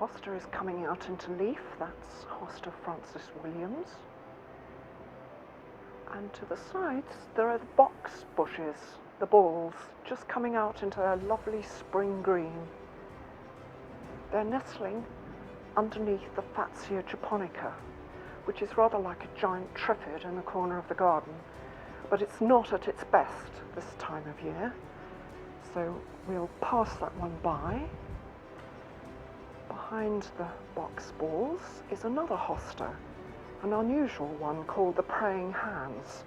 hosta is coming out into leaf. That's hosta Francis Williams. And to the sides there are the box bushes, the balls, just coming out into their lovely spring green. They're nestling underneath the Fatsia japonica, which is rather like a giant triffid in the corner of the garden, but it's not at its best this time of year, so we'll pass that one by. Behind the box balls is another hosta, an unusual one called the praying hands,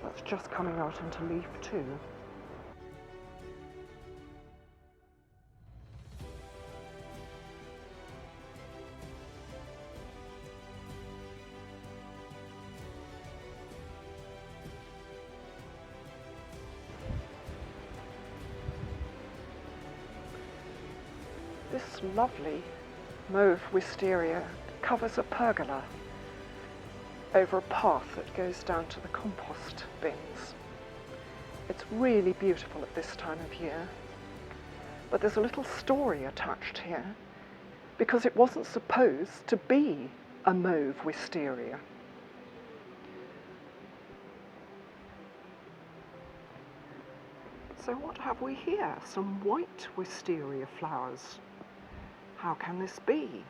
that's just coming out into leaf too. This lovely mauve wisteria covers a pergola over a path that goes down to the compost bins. It's really beautiful at this time of year, but there's a little story attached here because it wasn't supposed to be a mauve wisteria. So what have we here? Some white wisteria flowers. How can this be?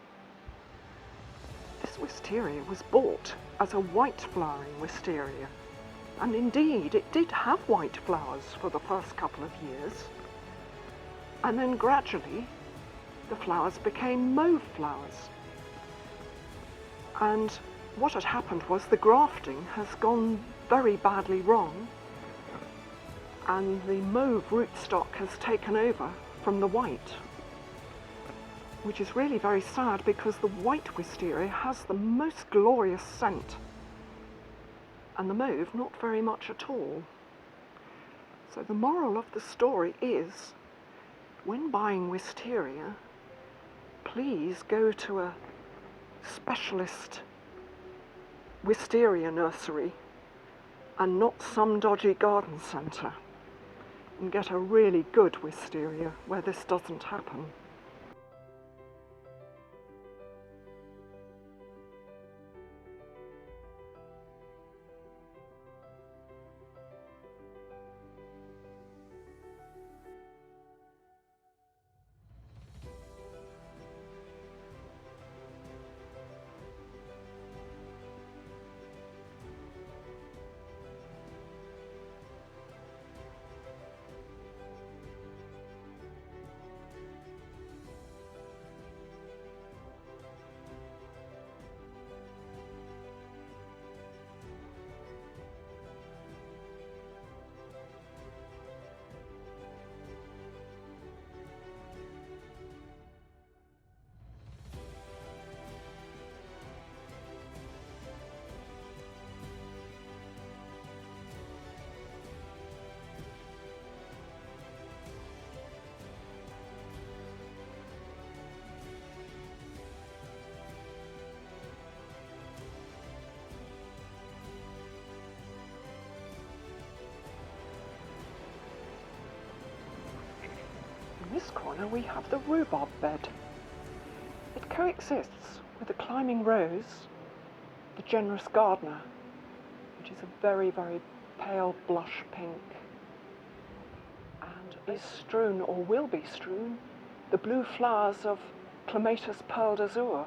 This wisteria was bought as a white flowering wisteria, and indeed it did have white flowers for the first couple of years, and then gradually the flowers became mauve flowers. And what had happened was the grafting has gone very badly wrong, and the mauve rootstock has taken over from the white, which is really very sad because the white wisteria has the most glorious scent and the mauve not very much at all. So the moral of the story is, when buying wisteria, please go to a specialist wisteria nursery and not some dodgy garden centre, and get a really good wisteria where this doesn't happen. In this corner we have the rhubarb bed. It coexists with the climbing rose, the generous gardener, which is a very, very pale blush pink, and is strewn, or will be strewn, the blue flowers of Clematis Pearl d'Azur.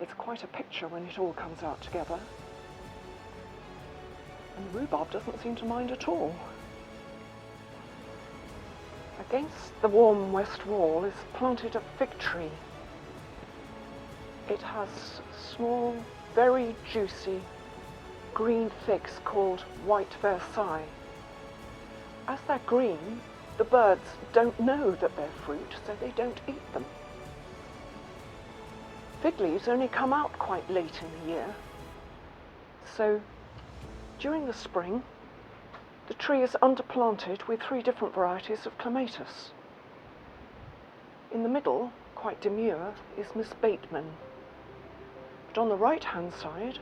It's quite a picture when it all comes out together. And the rhubarb doesn't seem to mind at all. Against the warm west wall is planted a fig tree. It has small, very juicy green figs called White Versailles. As they're green, the birds don't know that they're fruit, so they don't eat them. Fig leaves only come out quite late in the year, so during the spring the tree is underplanted with 3 different varieties of clematis. In the middle, quite demure, is Miss Bateman. But on the right-hand side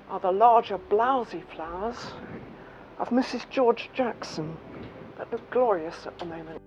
are the larger blousy flowers of Mrs. George Jackson that look glorious at the moment.